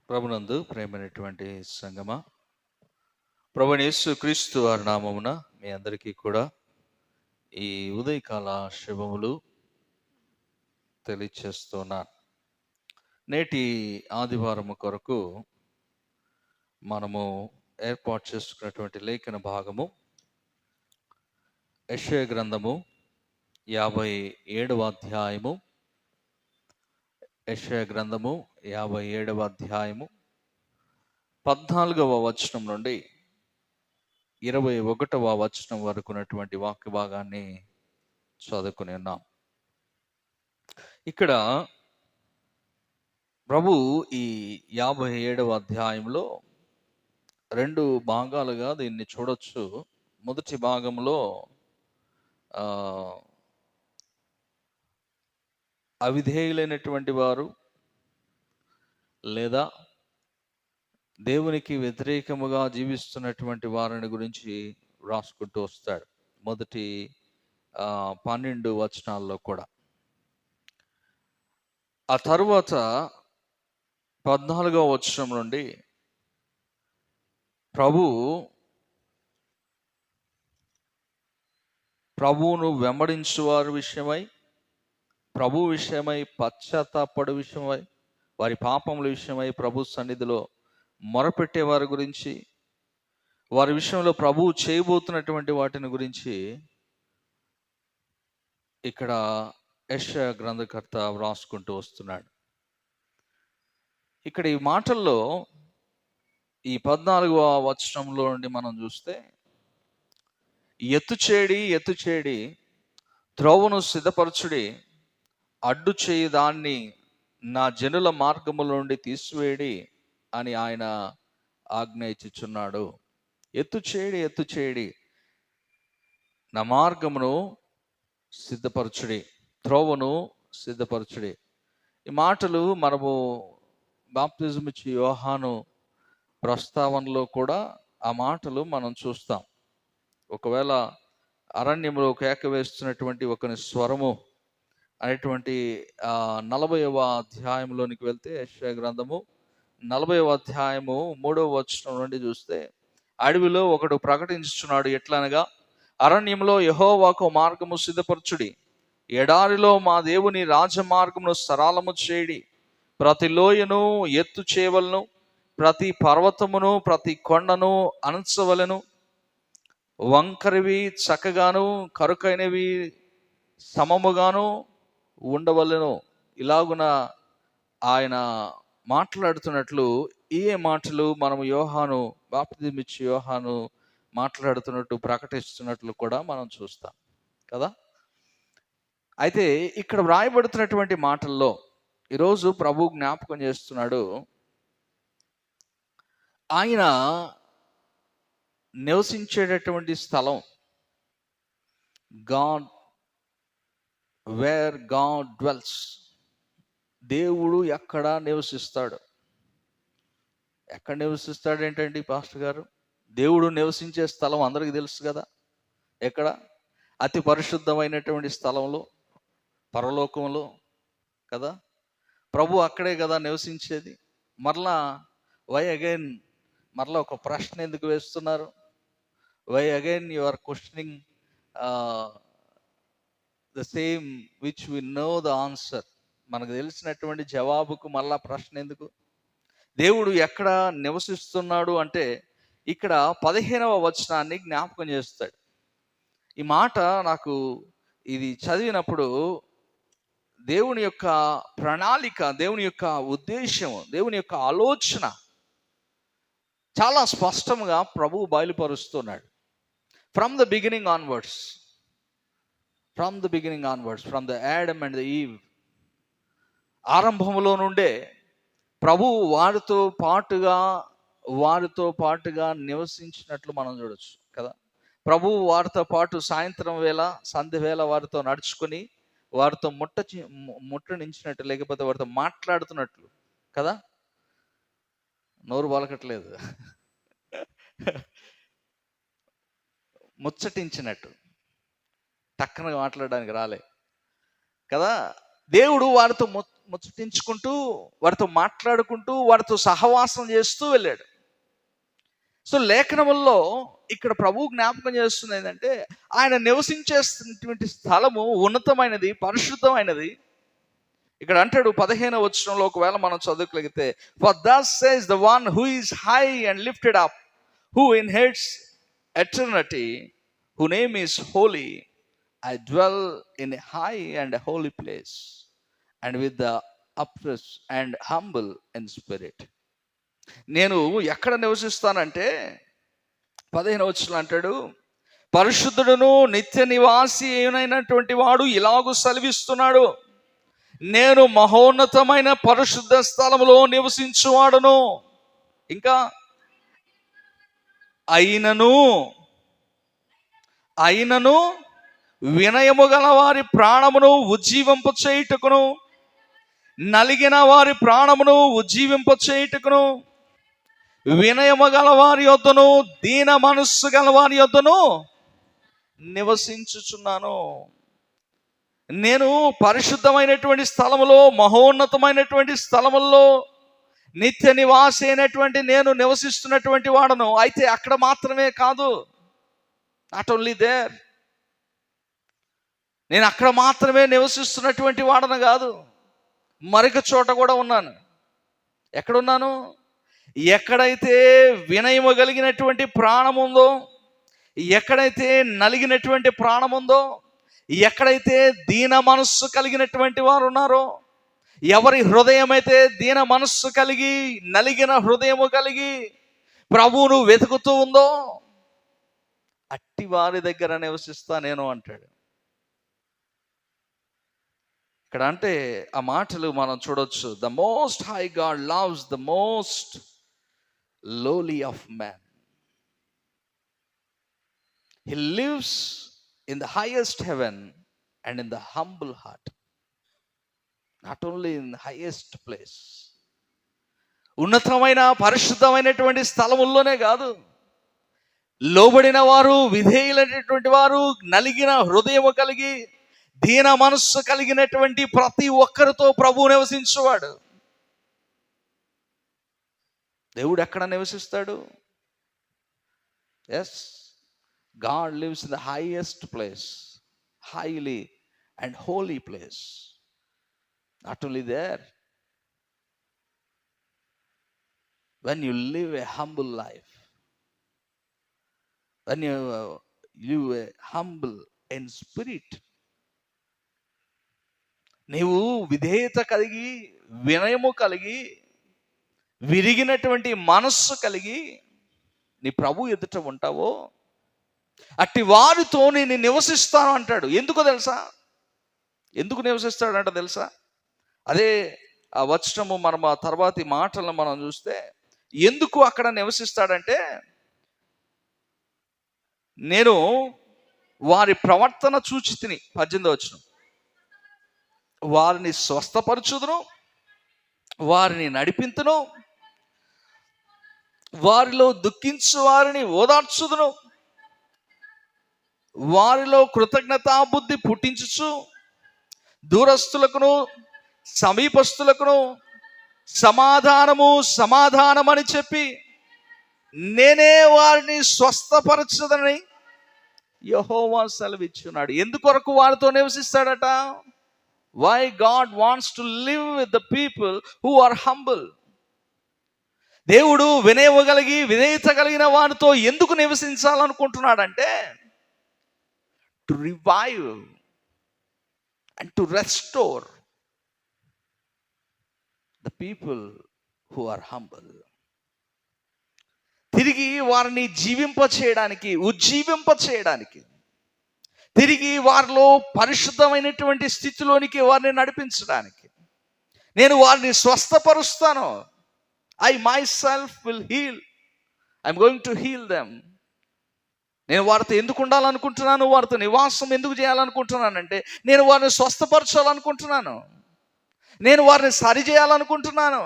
ప్రభునందు ప్రేమైనటువంటి సంగమా, ప్రభువైన యేసుక్రీస్తు వారి నామమున మీ అందరికీ కూడా ఈ ఉదయకాల శుభములు తెలియచేస్తున్నాను. నేటి ఆదివారం కొరకు మనము ఏర్పాటు చేసుకున్నటువంటి లేఖన భాగము యెషయా గ్రంథము 57వ అధ్యాయము. యెషయా గ్రంథము 57వ అధ్యాయము 14వ వచనం నుండి 21వ వచనం వరకు ఉన్నటువంటి వాక్య భాగాన్ని చదువుకుని ఉన్నాం. ఇక్కడ ప్రభు ఈ 57వ అధ్యాయంలో 2 భాగాలుగా దీన్ని చూడొచ్చు. మొదటి భాగంలో అవిధేయులైనటువంటి వారు లేదా దేవునికి వ్యతిరేకముగా జీవిస్తున్నటువంటి వారిని గురించి రాసుకుంటూ వస్తాడు. మొదటి 12 వచనాల్లో కూడా. ఆ తరువాత 14వ వచనం నుండి ప్రభువును వెంబడించు వారి విషయమై, ప్రభు విషయమై, పశ్చాత్తాపడు విషయమై, వారి పాపముల విషయమై ప్రభు సన్నిధిలో మొరపెట్టే వారి గురించి, వారి విషయంలో ప్రభువు చేయబోతున్నటువంటి వాటిని గురించి ఇక్కడ యెషయా గ్రంథకర్త వ్రాసుకుంటూ వస్తున్నాడు. ఇక్కడ ఈ మాటల్లో ఈ 14వ వచనంలో నుండి మనం చూస్తే, ఎత్తుచేడి త్రోవను సిద్ధపరచుడి, అడ్డు చేయి దాన్ని నా జనుల మార్గముల నుండి తీసివేయడి అని ఆయన ఆజ్ఞ ఇచ్చుచున్నాడు. ఎత్తుచేడి నా మార్గమును సిద్ధపరచుడి, త్రోవను సిద్ధపరచుడి. ఈ మాటలు మనము బాప్తిజం ఇచ్చి యోహాను ప్రస్తావనలో కూడా ఆ మాటలు మనం చూస్తాం. ఒకవేళ అరణ్యంలో కేక వేస్తున్నటువంటి ఒకని స్వరము అనేటువంటి 40వ అధ్యాయంలోనికి వెళ్తే, యెషయా గ్రంథము 40వ అధ్యాయము 3వ వచనం నుండి చూస్తే, అడవిలో ఒకడు ప్రకటించుచున్నాడు ఎట్లనగా, అరణ్యంలో యెహోవాకు మార్గము సిద్ధపరచుడి, ఎడారిలో మా దేవుని రాజమార్గమును సరళము చేయడి, ప్రతి లోయను ఎత్తు చేయవలను, ప్రతి పర్వతమును ప్రతి కొండను అణచవలెను, వంకరివి చక్కగాను కరుకైనవి సమముగాను ఉండవలెను. ఇలాగున ఆయన మాట్లాడుతున్నట్లు ఈ మాటలు మనము యోహాను బాప్తిజం ఇచ్చి యోహాను మాట్లాడుతున్నట్టు ప్రకటిస్తున్నట్లు కూడా మనం చూస్తాం కదా. అయితే ఇక్కడ వ్రాయబడుతున్నటువంటి మాటల్లో ఈరోజు ప్రభు జ్ఞాపకం చేస్తున్నాడు, ఆయన నివసించేటటువంటి స్థలం, గాడ్ వేర్ గాడ్ డ్వెల్స్, దేవుడు ఎక్కడ నివసిస్తాడు. ఎక్కడ నివసిస్తాడు ఏంటండి పాస్టర్ గారు? దేవుడు నివసించే స్థలం అందరికీ తెలుసు కదా. ఎక్కడ? అతి పరిశుద్ధమైనటువంటి స్థలంలో, పరలోకంలో కదా. ప్రభు అక్కడే కదా నివసించేది. మరలా వై అగైన్, మరలా ఒక ప్రశ్న ఎందుకు వేస్తున్నారు? Why again you are questioning the same which we know the answer. మనకు తెలిసినటువంటి జవాబుకు మళ్ళా ప్రశ్న ఎందుకు? దేవుడు ఎక్కడ నివసిస్తున్నాడు అంటే ఇక్కడ 15వ వచనాన్ని జ్ఞాపకం చేస్తాడు. ఈ మాట నాకు ఇది చదివినప్పుడు దేవుని యొక్క ప్రణాళిక, దేవుని యొక్క ఉద్దేశం, దేవుని యొక్క ఆలోచన చాలా స్పష్టంగా ప్రభువు బయలుపరుస్తున్నాడు. From the beginning onwards, from the Adam and the Eve, ఆరంభంలో నుండే ప్రభువు వారితో పాటుగా నివసించినట్లు మనం చూడొచ్చు కదా. ప్రభువు వారితో పాటు సాయంత్రం వేళ సంధ్య వేళ వారితో నడుచుకొని వారితో ముట్టనించినట్టు, లేకపోతే వారితో మాట్లాడుతున్నట్లు కదా. నోరు పలకట్లేదు, ముచ్చటించినట్టు, టక్కన మాట్లాడడానికి రాలే కదా. దేవుడు వారితో ముచ్చటించుకుంటూ, వారితో మాట్లాడుకుంటూ, వారితో సహవాసం చేస్తూ వెళ్ళాడు. సో లేఖనముల్లో ఇక్కడ ప్రభువు జ్ఞాపకం చేస్తుంది ఏంటంటే, ఆయన నివసించేటువంటి స్థలము ఉన్నతమైనది, పరిశుద్ధమైనది. ఇక్కడ అంటాడు 15వ వచనంలో, ఒకవేళ మనం చదువుకోగలిగితే, for thus says the one who is high and lifted up, who inherits eternity, who name is holy, I dwell in a high and a holy place, and with the upright and humble in spirit. నేను ఎక్కడ నివసిస్తానంటే 15వ వచనం అంటాడు, పరిశుద్ధుడును నిత్య నివాసి అయినటువంటి వాడు ఇలాగూ సెలవిస్తున్నాడు, నేను మహోన్నతమైన పరిశుద్ధ స్థలములో నివసించువాడును. ఇంకా అయినను వినయము గల వారి ప్రాణమును ఉజ్జీవింప చేయుటకును, నలిగిన వారి ప్రాణమును ఉజ్జీవింప చేయుటకును, వినయము గల వారి యొద్దను దీన మనస్సు గల వారి యొద్దను నివసించుచున్నాను. నేను పరిశుద్ధమైనటువంటి స్థలములో, మహోన్నతమైనటువంటి స్థలముల్లో నిత్య నివాసి అయినటువంటి నేను నివసిస్తున్నటువంటి వాడను. అయితే అక్కడ మాత్రమే కాదు, నాట్ ఓన్లీ దేర్, నేను అక్కడ మాత్రమే నివసిస్తున్నటువంటి వాడను కాదు, మరొక చోట కూడా ఉన్నాను. ఎక్కడున్నాను? ఎక్కడైతే వినయము కలిగినటువంటి ప్రాణం ఉందో, ఎక్కడైతే నలిగినటువంటి ప్రాణం ఉందో, ఎక్కడైతే దీన మనస్సు కలిగినటువంటి వారు ఉన్నారో, ఎవరి హృదయం అయితే దీన మనస్సు కలిగి, నలిగిన హృదయము కలిగి ప్రభువును వెతుకుతూ ఉందో, అట్టి వారి దగ్గర నివసిస్తా నేను అంటాడు. ఇక్కడ అంటే ఆ మాటలు మనం చూడొచ్చు. The most high God loves the most lowly of man. He lives in the highest heaven and in the humble heart. Not only in the highest place, ఉన్నతమైన పరిశుద్ధమైనటువంటి స్థలముల్లోనే కాదు, లోబడిన వారు, విధేయులైనటువంటి వారు, నలిగిన హృదయము కలిగి దీన మనస్సు కలిగినటువంటి ప్రతి ఒక్కరితో ప్రభువు నివసించేవాడు. దేవుడు ఎక్కడ నివసిస్తాడు? Yes, God lives in the highest place, highly and holy place. Not only there, when you live a humble life, when you live a humble in spirit, నీవు విధేయత కలిగి, వినయము కలిగి, విరిగినటువంటి మనస్సు కలిగి నీ ప్రభు ఎదుట ఉంటావో, అట్టి వారితో నేను నివసిస్తాను అంటాడు. ఎందుకో తెలుసా? ఎందుకు నివసిస్తాడంట తెలుసా? అదే ఆ వచనము మనం ఆ తర్వాతి మాటలను మనం చూస్తే, ఎందుకు అక్కడ నివసిస్తాడంటే, నేను వారి ప్రవర్తన చూచి తిని, 18వ వచనం, వారిని స్వస్థపరచుదును, వారిని నడిపింతును, వారిలో దుఃఖించు వారిని ఓదార్చుదును, వారిలో కృతజ్ఞతాబుద్ధి పుట్టించుచు దూరస్తులకును సమీపస్తులకును సమాధానమని చెప్పి నేనే వారిని స్వస్థపరచదని యెహోవా సెలవిచ్చున్నాడు. ఎందుకొరకు వారితో నివసిస్తాడట? Why God wants to live with the people who are humble. దేవుడు వినయము కలిగి, విధేయత కలిగిన వారితో ఎందుకు నివసించాలనుకుంటున్నాడంటే, to revive and to restore the people who are humble. తిరిగి వారిని ఉజ్జీవింప చేయడానికి, తిరిగి వారిలో పరిశుద్ధమైనటువంటి స్థితిలోనికి వారిని నడిపించడానికి నేను వారిని స్వస్థపరుస్తాను. I myself will heal. I'm going to heal them. నేను వారితో ఎందుకు ఉండాలనుకుంటున్నాను, వారితో నివాసం ఎందుకు చేయాలనుకుంటున్నానంటే నేను వారిని స్వస్థపరచాలనుకుంటున్నాను, నేను వారిని సరిచేయాలనుకుంటున్నాను.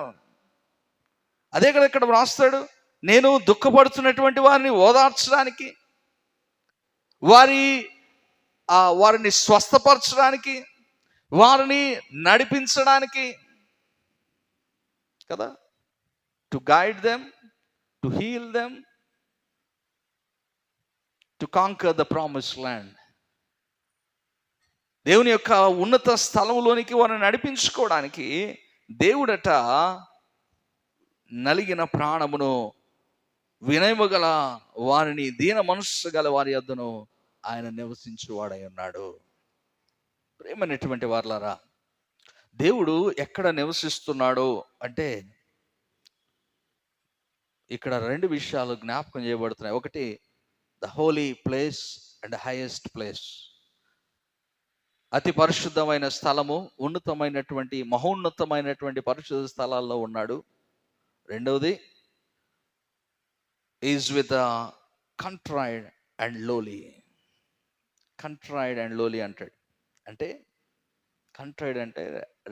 అదే కదా ఇక్కడ వ్రాస్తాడు, నేను దుఃఖపడుతున్నటువంటి వారిని ఓదార్చడానికి, వారిని స్వస్థపరచడానికి, వారిని నడిపించడానికి కదా, to guide them, to heal them, to conquer the promised land. దేవుని యొక్క ఉన్నత స్థలంలోనికి వారిని నడిపించుకోవడానికి దేవుడట నలిగిన ప్రాణమును, వినయము గల వారిని, దీన మనస్సు గల వారి యొద్దను ఆయన నివసించువాడై ఉన్నాడు. ప్రేమైనటువంటి వారలారా, దేవుడు ఎక్కడ నివసిస్తున్నాడో అంటే ఇక్కడ రెండు విషయాలు జ్ఞాపకం చేయబడుతున్నాయి. ఒకటి the holy place and highest place, అతి పరిశుద్ధమైన స్థలము, ఉన్నతమైనటువంటి మహోన్నతమైనటువంటి పరిశుద్ధ స్థలాల్లో ఉన్నాడు. రెండవది is with contrite and lowly. Contrite and lowly అంటాడు. అంటే కంట్రైడ్ అంటే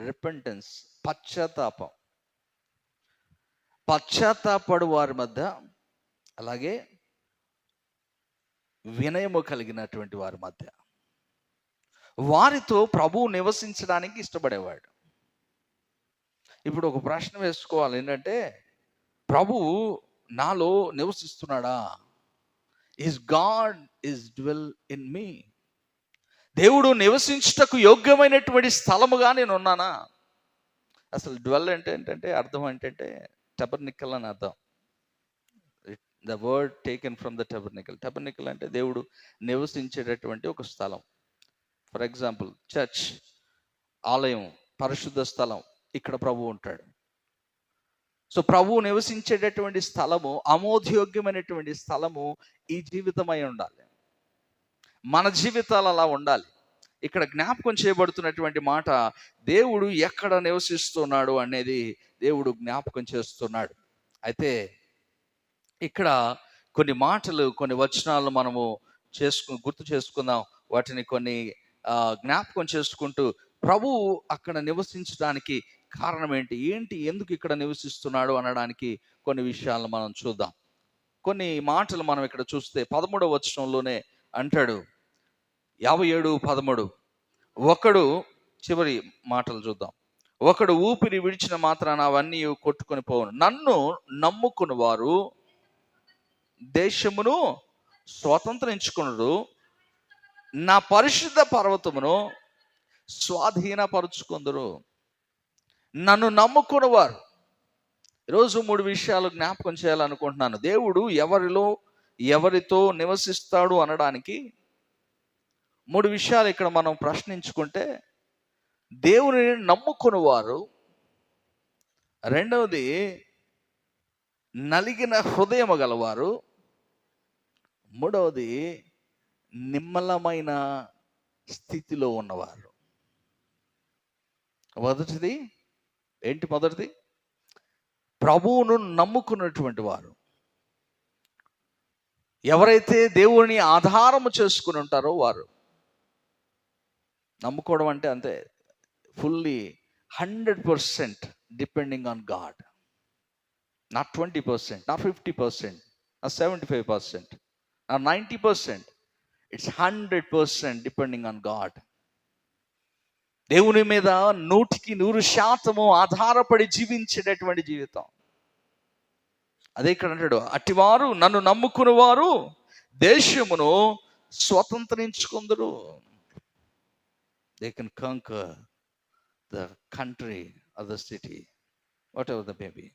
రిపెంటెన్స్, పశ్చాత్తాపం, పశ్చాత్తాపడు వారి మధ్య, అలాగే వినయము కలిగినటువంటి వారి మధ్య, వారితో ప్రభువు నివసించడానికి ఇష్టపడేవాడు. ఇప్పుడు ఒక ప్రశ్న వేసుకోవాలి, ఏంటంటే ప్రభువు నాలో నివసిస్తున్నాడా? Is God is dwell in me? దేవుడు నివసించుటకు యోగ్యమైనటువంటి స్థలముగా నేను ఉన్నానా? అసలు డ్వెల్ అంటే ఏంటంటే అర్థం ఏంటంటే టబర్నికల్ అని అర్థం. The word taken from the tabernacle. Tabernacle అంటే దేవుడు నివసించేటటువంటి ఒక స్థలం. ఫర్ ఎగ్జాంపుల్ చర్చ్, ఆలయం, పరిశుద్ధ స్థలం, ఇక్కడ ప్రభువు ఉంటాడు. సో ప్రభువు నివసించేటటువంటి స్థలము, ఆమోదయోగ్యమైనటువంటి స్థలము ఈ జీవితమై ఉండాలి. మన జీవితాలు అలా ఉండాలి. ఇక్కడ జ్ఞాపకం చేయబడుతున్నటువంటి మాట, దేవుడు ఎక్కడ నివసిస్తున్నాడు అనేది దేవుడు జ్ఞాపకం చేస్తున్నాడు. అయితే ఇక్కడ కొన్ని మాటలు, కొన్ని వచనాలు మనము గుర్తు చేసుకుందాం. వాటిని కొన్ని జ్ఞాపకం చేసుకుంటూ ప్రభువు అక్కడ నివసించడానికి కారణం ఏంటి, ఎందుకు ఇక్కడ నివసిస్తున్నాడు అనడానికి కొన్ని విషయాలను మనం చూద్దాం. కొన్ని మాటలు మనం ఇక్కడ చూస్తే 13వ వచనంలోనే అంటాడు, 57:13, ఒకడు, చివరి మాటలు చూద్దాం, ఒకడు ఊపిరి విడిచిన మాత్రాన అవన్నీ కొట్టుకొని పోవును, నన్ను నమ్ముకుని వారు దేశమును స్వతంత్రించుకునుడు, నా పరిశుద్ధ పర్వతమును స్వాధీనపరుచుకుందరు. నన్ను నమ్ముకుని వారు. ఈరోజు 3 విషయాలు జ్ఞాపకం చేయాలనుకుంటున్నాను. దేవుడు ఎవరితో నివసిస్తాడు అనడానికి 3 విషయాలు ఇక్కడ మనం ప్రశ్నించుకుంటే, దేవుని నమ్ముకుని వారు, రెండవది నలిగిన హృదయము గలవారు, మూడవది నిమ్మలమైన స్థితిలో ఉన్నవారు. మొదటిది ప్రభువును నమ్ముకున్నటువంటి వారు. ఎవరైతే దేవుని ఆధారము చేసుకుని ఉంటారో వారు. నమ్ముకోవడం అంటే అంతే, fully 100% depending on God. Not 20%, not 50%, not 75%, not 90%. It's 100% depending on God. దేవుని మీద 100% ఆధారపడి జీవించేటటువంటి జీవితం. అదే ఇక్కడ అంటాడు, అట్టివారు, నన్ను నమ్ముకుని వారు దేశమును స్వతంత్రించుకుందరు. They can conquer the country or the city, whatever the maybe.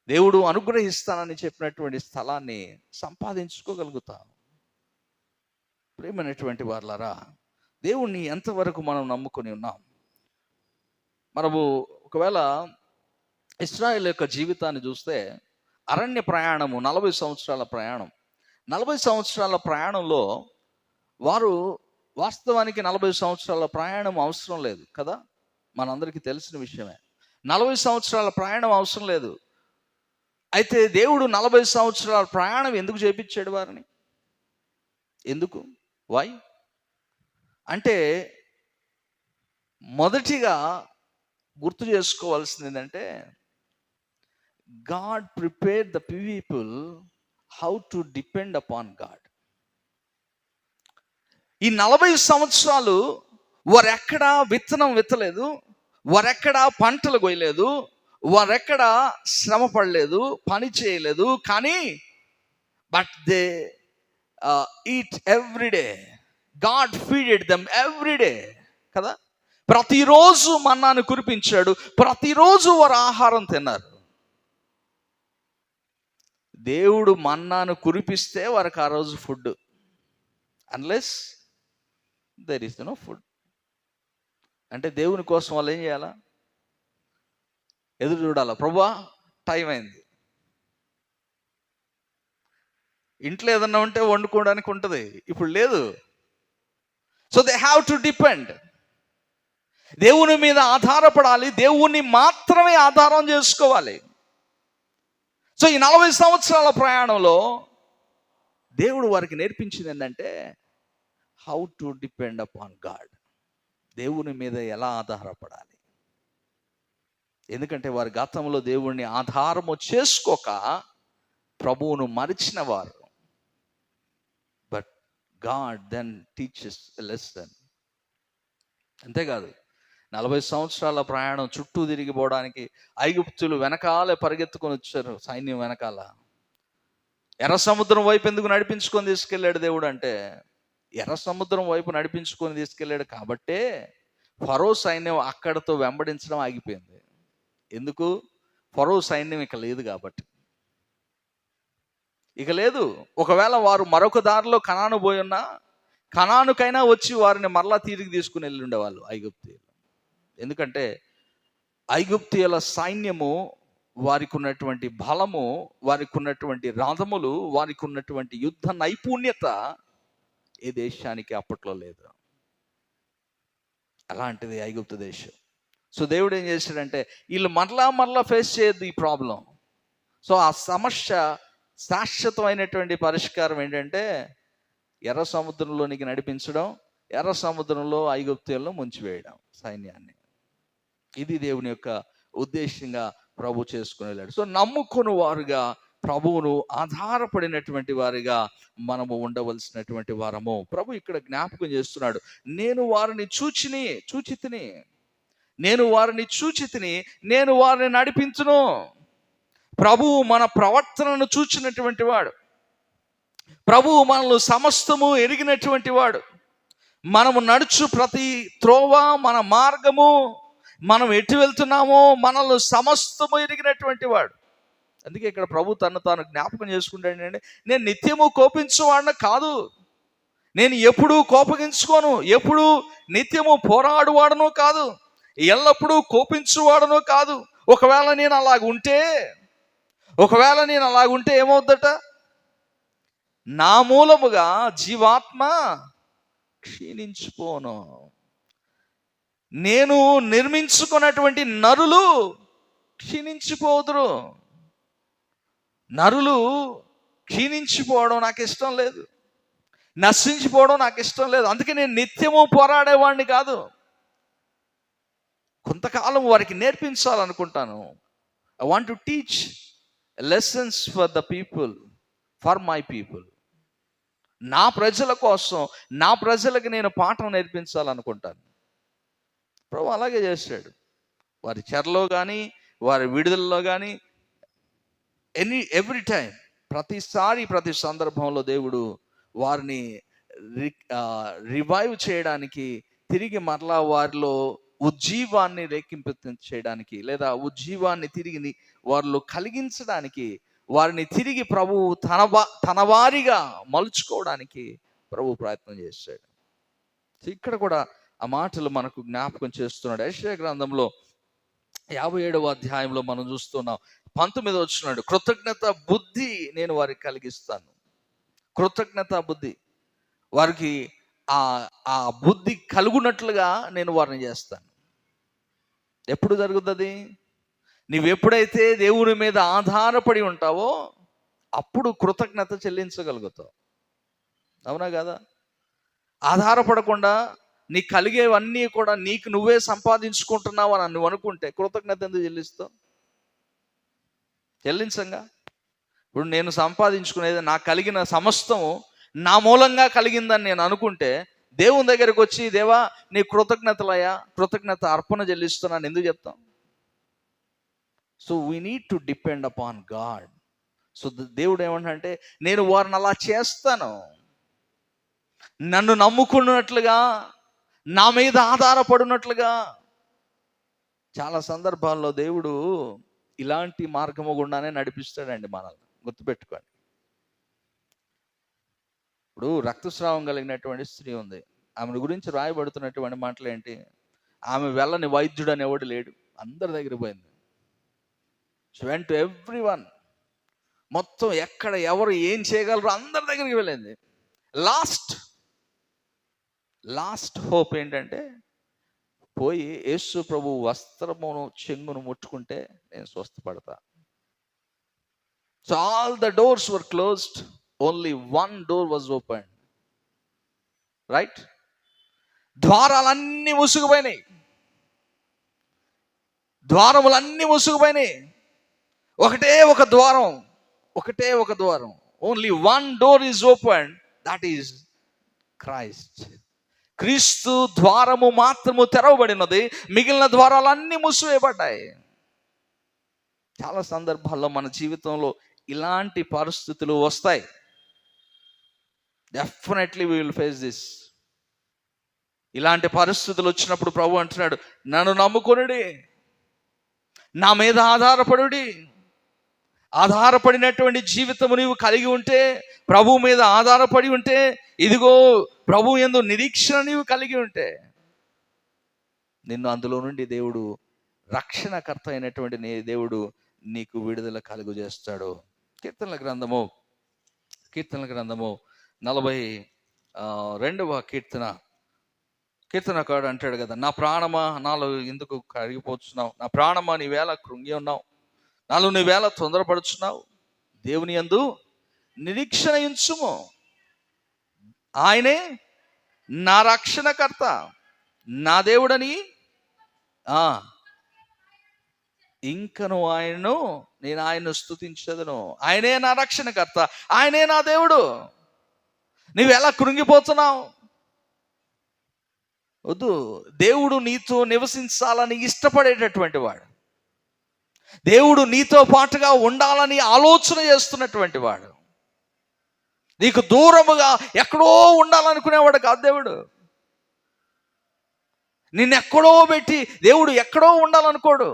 దేవుడు అనుగ్రహిస్తానని చెప్పినటువంటి స్థలాన్ని సంపాదించుకోగలుగుతాం. ప్రేమైనటువంటి వారలారా, దేవుణ్ణి ఎంతవరకు మనం నమ్ముకొని ఉన్నాం? మనము ఒకవేళ ఇశ్రాయేలు యొక్క జీవితాన్ని చూస్తే, అరణ్య ప్రయాణము 40 సంవత్సరాల ప్రయాణం. 40 సంవత్సరాల ప్రయాణంలో వారు వాస్తవానికి 40 సంవత్సరాల ప్రయాణం అవసరం లేదు కదా, మనందరికీ తెలిసిన విషయమే. 40 సంవత్సరాల ప్రయాణం అవసరం లేదు. అయితే దేవుడు 40 సంవత్సరాల ప్రయాణం ఎందుకు చేపించాడు వారిని? ఎందుకు? వై అంటే మొదటిగా గుర్తు చేసుకోవాల్సింది ఏంటంటే, God prepare the people how to depend upon God. ఈ 40 సంవత్సరాలు వారెక్కడా విత్తనం విత్తలేదు, వారెక్కడా పంటలు కొయ్యలేదు, వారెక్కడా శ్రమ పడలేదు, పని చేయలేదు. కానీ but they eat everyday. God feeded them everyday కదా. ప్రతిరోజు మన్నాను కురిపించాడు, ప్రతిరోజు వారు ఆహారం తిన్నారు. దేవుడు మన్నాను కురిపిస్తే వారికి ఆ రోజు food, unless there is no food. అంటే దేవుని కోసం వాళ్ళు ఏం చేయాలా? ఎదురు చూడాలా. ప్రభువా టైం అయింది. ఇంట్లో ఏదన్నా ఉంటే వండుకోవడానికి ఉంటుంది, ఇప్పుడు లేదు. So they have to depend. దేవుని మీద ఆధారపడాలి, దేవుణ్ణి మాత్రమే ఆధారం చేసుకోవాలి. సో ఈ 40 సంవత్సరాల ప్రయాణంలో దేవుడు వారికి నేర్పించింది ఏంటంటే, how to depend upon God. దేవుని మీద ఎలా ఆధారపడాలి. ఎందుకంటే వారి గతంలో దేవుణ్ణి ఆధారము చేసుకోక ప్రభువును మరిచిన వారు. But God then teaches a lesson. అంతేకాదు, 40 సంవత్సరాల ప్రయాణం చుట్టూ తిరిగిపోవడానికి ఐగుప్తులు వెనకాలే పరిగెత్తుకొని వచ్చారు, సైన్యం వెనకాల. ఎర్ర సముద్రం వైపు ఎందుకు నడిపించుకొని తీసుకెళ్ళాడు దేవుడు అంటే, ఎర్ర సముద్రం వైపు నడిపించుకొని తీసుకెళ్ళాడు కాబట్టే ఫరో సైన్యం అక్కడతో వెంబడించడం ఆగిపోయింది. ఎందుకు? ఫరో సైన్యం ఇక లేదు కాబట్టి. ఇక లేదు. ఒకవేళ వారు మరొక దారిలో కనాను పోయి ఉన్నా, కనానుకైనా వచ్చి వారిని మరలా తిరిగి తీసుకుని వెళ్ళి ఉండేవాళ్ళు ఐగుప్తీయులు. ఎందుకంటే ఐగుప్తీయుల సైన్యము, వారికి ఉన్నటువంటి బలము, వారికి ఉన్నటువంటి రథములు, వారికి ఉన్నటువంటి యుద్ధ నైపుణ్యత ఏ దేశానికి అప్పట్లో లేదు. అలాంటిది ఐగుప్తు దేశం. సో దేవుడు ఏం చేశాడంటే, వీళ్ళు మరలా ఫేస్ చేయొద్దు ఈ ప్రాబ్లం. సో ఆ సమస్య శాశ్వతమైనటువంటి పరిష్కారం ఏంటంటే, ఎర్ర సముద్రంలోనికి నడిపించడం, ఎర్ర సముద్రంలో ఐగుప్తీయులను ముంచివేయడం సైన్యాన్ని. ఇది దేవుని యొక్క ఉద్దేశంగా ప్రభు చేసుకుని వెళ్ళాడు. సో నమ్ముకుని వారుగా, ప్రభువును ఆధారపడినటువంటి వారిగా మనము ఉండవలసినటువంటి వారము. ప్రభు ఇక్కడ జ్ఞాపకం చేస్తున్నాడు, నేను వారిని చూచితిని, నేను వారిని చూచితిని, నేను వారిని నడిపించును. ప్రభువు మన ప్రవర్తనను చూచినటువంటి వాడు. ప్రభువు మనల్ని సమస్తము ఎరిగినటువంటి వాడు. మనము నడుచు ప్రతి త్రోవ, మన మార్గము, మనం ఎటు వెళ్తున్నామో మనల్ని సమస్తము ఎరిగినటువంటి వాడు. అందుకే ఇక్కడ ప్రభు తను తాను జ్ఞాపకం చేసుకుంటాడంటే, నేను నిత్యము కోపించేవాడిని కాదు, నేను ఎప్పుడూ కోపగించుకోను, ఎప్పుడూ నిత్యము పోరాడువాడను కాదు, ఎల్లప్పుడూ కోపించువాడను కాదు. ఒకవేళ నేను అలాగుంటే ఏమవుద్దట? నా మూలముగా జీవాత్మ క్షీణించిపోను. నేను నిర్మించుకున్నటువంటి నరులు క్షీణించిపోదురు. నరులు క్షీణించిపోవడం నాకు ఇష్టం లేదు, నశించిపోవడం నాకు ఇష్టం లేదు. అందుకే నేను నిత్యము పోరాడేవాడిని కాదు. కొంతకాలం వారికి నేర్పించాలనుకుంటాను. I want to teach lessons for the people, for my people. నా ప్రజల కోసం, నా ప్రజలకు నేను పాఠం నేర్పించాలనుకుంటాను. ప్రభు అలాగే చేశాడు. వారి చెరలో కానీ, వారి విడుదలలో కానీ, ఎవ్రీ టైం, ప్రతిసారి, ప్రతి సందర్భంలో దేవుడు వారిని రివైవ్ చేయడానికి, తిరిగి మరలా వారిలో ఉజ్జీవాన్ని రేకింప చేయడానికి, లేదా ఉజ్జీవాన్ని తిరిగి వారిలో కలిగించడానికి, వారిని తిరిగి ప్రభువు తన వారిగా మలుచుకోవడానికి ప్రభు ప్రయత్నం చేశాడు. ఇక్కడ కూడా ఆ మాటలు మనకు జ్ఞాపకం చేస్తున్నాడు. యెషయా గ్రంథంలో 57వ అధ్యాయంలో మనం చూస్తున్నాం. 19వ వచనం, కృతజ్ఞత బుద్ధి నేను వారికి కలిగిస్తాను. కృతజ్ఞత బుద్ధి, వారికి ఆ బుద్ధి కలుగునట్లుగా నేను వారిని చేస్తాను. ఎప్పుడు జరుగుతుంది? నువ్వెప్పుడైతే దేవుని మీద ఆధారపడి ఉంటావో అప్పుడు కృతజ్ఞత చెల్లించగలుగుతావు. అవునా కదా? ఆధారపడకుండా నీకు కలిగేవన్నీ కూడా నీకు నువ్వే సంపాదించుకుంటున్నావు అని నువ్వు అనుకుంటే కృతజ్ఞత ఎందుకు చెల్లిస్తావు? చెల్లించంగా. ఇప్పుడు నేను సంపాదించుకునేది నాకు కలిగిన సమస్తము నా మూలంగా కలిగిందని నేను అనుకుంటే దేవుని దగ్గరకు వచ్చి, దేవా నీ కృతజ్ఞతలయ్యా, కృతజ్ఞత అర్పణ చెల్లిస్తున్నాను ఎందుకు చెప్తాం? So we need to depend upon God. So దేవుడు ఏమంటే, నేను వారిని అలా చేస్తాను, నన్ను నమ్ముకున్నట్లుగా, నా మీద ఆధారపడినట్లుగా. చాలా సందర్భాల్లో దేవుడు ఇలాంటి మార్గము గుండానే నడిపిస్తాడండి మనల్ని, గుర్తుపెట్టుకోండి. ఇప్పుడు రక్తస్రావం కలిగినటువంటి స్త్రీ ఉంది, ఆమె గురించి రాయబడుతున్నటువంటి మాటలు ఏంటి? ఆమె వెళ్ళని వైద్యుడు అనేవాడు లేడు, అందరి దగ్గర పోయింది. She went to everyone. మొత్తం ఎక్కడ ఎవరు ఏం చేయగలరో అందరి దగ్గరికి వెళ్ళింది. లాస్ట్ హోప్ ఏంటంటే, పోయి యేసు ప్రభు వస్త్రమును చెంగును ముట్టుకుంటే నేను స్వస్థపడతా. So all the doors were closed, only one door was open. Right? ద్వారాలన్నీ ముసుగుపోయినాయి, ద్వారములన్నీ ముసుగుపోయినాయి. ఒకటే ఒక ద్వారం, only one door is open, that is Christ. క్రీస్తు ద్వారము మాత్రము తెరవబడినది, మిగిలిన ద్వారాలన్నీ మూసివేయబడ్డాయి. చాలా సందర్భాల్లో మన జీవితంలో ఇలాంటి పరిస్థితులు వస్తాయి. Definitely we will face this. ఇలాంటి పరిస్థితులు వచ్చినప్పుడు ప్రభు అంటున్నాడు, నన్ను నమ్ముకొనుడి, నా మీద ఆధారపడుడి. ఆధారపడినటువంటి జీవితము నీవు కలిగి ఉంటే, ప్రభు మీద ఆధారపడి ఉంటే, ఇదిగో ప్రభు యందు నిరీక్షణ నీవు కలిగి ఉంటే, నిన్ను అందులో నుండి దేవుడు, రక్షణకర్త అయినటువంటి దేవుడు నీకు విడుదల కలుగు చేస్తాడు. కీర్తనల గ్రంథము 42వ కీర్తనకాడు అంటాడు కదా, నా ప్రాణమా నాలో ఎందుకు కరిగిపోతున్నావు, నా ప్రాణమా నీవేళ కృంగి ఉన్నావు, నాలో నీవేళ తొందరపడుచున్నావు. దేవుని యందు నిరీక్షణ ఉంచుము, ఆయనే నా రక్షణకర్త, నా దేవుడని ఇంకను నేను ఆయన్ను స్తుతించదను. ఆయనే నా రక్షణకర్త, ఆయనే నా దేవుడు. నువ్వెలా కృంగిపోతున్నావు? వద్దు. దేవుడు నీతో నివసించాలని ఇష్టపడేటటువంటి వాడు, దేవుడు నీతో పాటుగా ఉండాలని ఆలోచన చేస్తున్నటువంటి వాడు, నీకు దూరముగా ఎక్కడో ఉండాలనుకునేవాడు కాదు దేవుడు. నిన్నెక్కడో పెట్టి దేవుడు ఎక్కడో ఉండాలనుకోడు.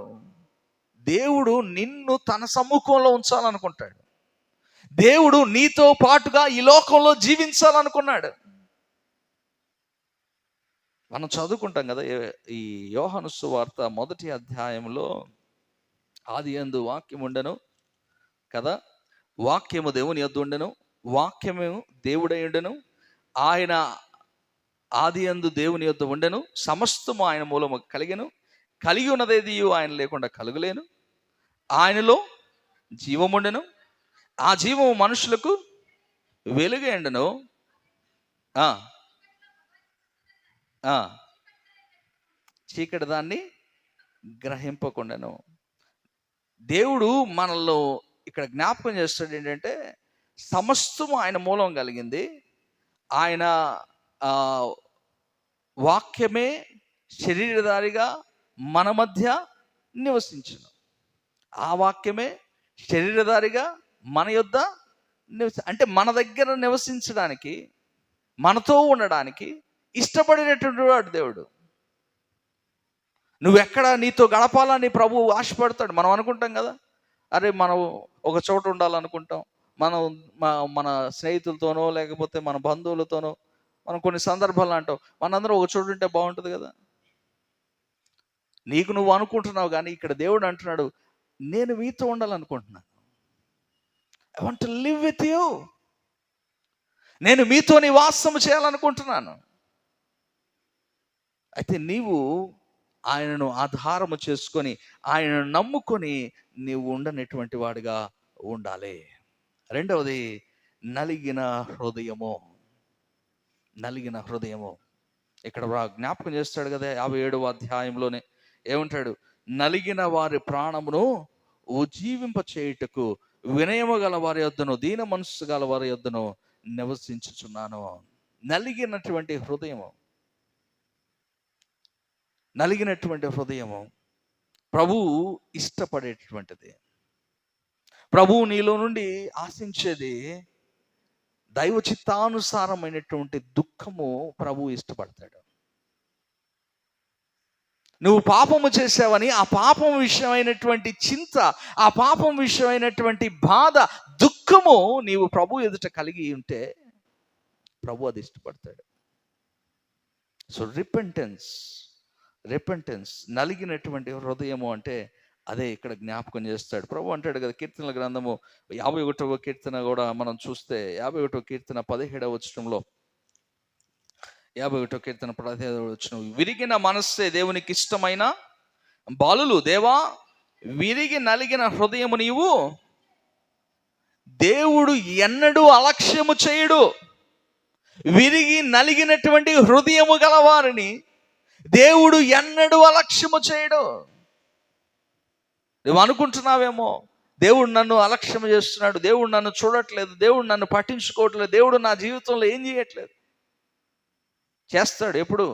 దేవుడు నిన్ను తన సమ్ముఖంలో ఉంచాలనుకుంటాడు. దేవుడు నీతో పాటుగా ఈ లోకంలో జీవించాలనుకున్నాడు. మనం చదువుకుంటాం కదా, ఈ యోహాను సువార్త 1వ అధ్యాయంలో, ఆదియందు వాక్యం ఉండెను కదా, వాక్యము దేవుని యొద్ద ఉండెను, వాక్యము దేవుడై ఉండెను, ఆయన ఆదియందు దేవుని యొద్ద ఉండెను, సమస్తము ఆయన మూలము కలిగెను, కలిగి ఉన్నదేది ఆయన లేకుండా కలుగలేను, ఆయనలో జీవముండెను, ఆ జీవము మనుషులకు వెలుగై ఉండెను, చీకటి దాన్ని గ్రహింపకుండాను. దేవుడు మనలో ఇక్కడ జ్ఞాపకం చేస్తాడు ఏంటంటే, సమస్తము ఆయన మూలం కలిగింది, ఆయన వాక్యమే శరీరధారిగా మన మధ్య నివసించును. ఆ వాక్యమే శరీరధారిగా మన యొద్ద అంటే మన దగ్గర నివసించడానికి, మనతో ఉండడానికి ఇష్టపడినటువంటి వాడు దేవుడు. నువ్వెక్కడ నీతో గడపాలని ప్రభు ఆశపడతాడు. మనం అనుకుంటాం కదా, అరే మనం ఒక చోట ఉండాలనుకుంటాం, మనం మన స్నేహితులతోనో లేకపోతే మన బంధువులతోనో మనం కొన్ని సందర్భాలు అంటాం, మనందరం ఒక చోటు ఉంటే బాగుంటుంది కదా. నీకు నువ్వు అనుకుంటున్నావు, కానీ ఇక్కడ దేవుడు అంటున్నాడు, నేను మీతో ఉండాలనుకుంటున్నాను. I want to live with you. నేను మీతో నివాసం చేయాలనుకుంటున్నాను. అయితే నీవు ఆయనను ఆధారము చేసుకొని, ఆయనను నమ్ముకొని నీవు ఉండనటువంటి వాడిగా ఉండాలి. రెండవది, నలిగిన హృదయము. నలిగిన హృదయము. ఇక్కడ జ్ఞాపకం చేస్తాడు కదా 57వ అధ్యాయంలోనే ఏమంటాడు? నలిగిన వారి ప్రాణమును ఉజ్జీవింప చేయుటకు వినయము గల వారి యొద్దను దీన మనస్సు గల వారి యొద్దను నివసించుచున్నాను. నలిగినటువంటి హృదయము, నలిగినటువంటి హృదయము ప్రభువు ఇష్టపడేటటువంటిది. ప్రభువు నీలో నుండి ఆశించేది దైవ చిత్తానుసారమైనటువంటి దుఃఖము ప్రభువు ఇష్టపడతాడు. నువ్వు పాపము చేసావని ఆ పాపం విషయమైనటువంటి చింత, ఆ పాపం విషయమైనటువంటి బాధ, దుఃఖము నీవు ప్రభు ఎదుట కలిగి ఉంటే ప్రభు అది ఇష్టపడతాడు. సో రిపెంటెన్స్ నలిగినటువంటి హృదయము అంటే అదే ఇక్కడ జ్ఞాపకం చేస్తాడు ప్రభు. అంటాడు కదా కీర్తనల గ్రంథము 51వ కీర్తన కూడా మనం చూస్తే 51వ కీర్తన 17వ వచనంలో 51వ కీర్తన 17వ వచనం, విరిగిన మనస్సే దేవునికి ఇష్టమైన బాలులు, దేవా విరిగి నలిగిన హృదయము నీవు దేవుడు ఎన్నడూ అలక్ష్యము చేయడు. విరిగి నలిగినటువంటి హృదయము గలవారిని దేవుడు ఎన్నడూ అలక్ష్యము చేయడు. నువ్వు అనుకుంటున్నావేమో దేవుడు నన్ను అలక్ష్యం చేస్తున్నాడు, దేవుడు నన్ను చూడట్లేదు, దేవుడు నన్ను పట్టించుకోవట్లేదు, దేవుడు నా జీవితంలో ఏం చేయట్లేదు. చేస్తాడు. ఎప్పుడు?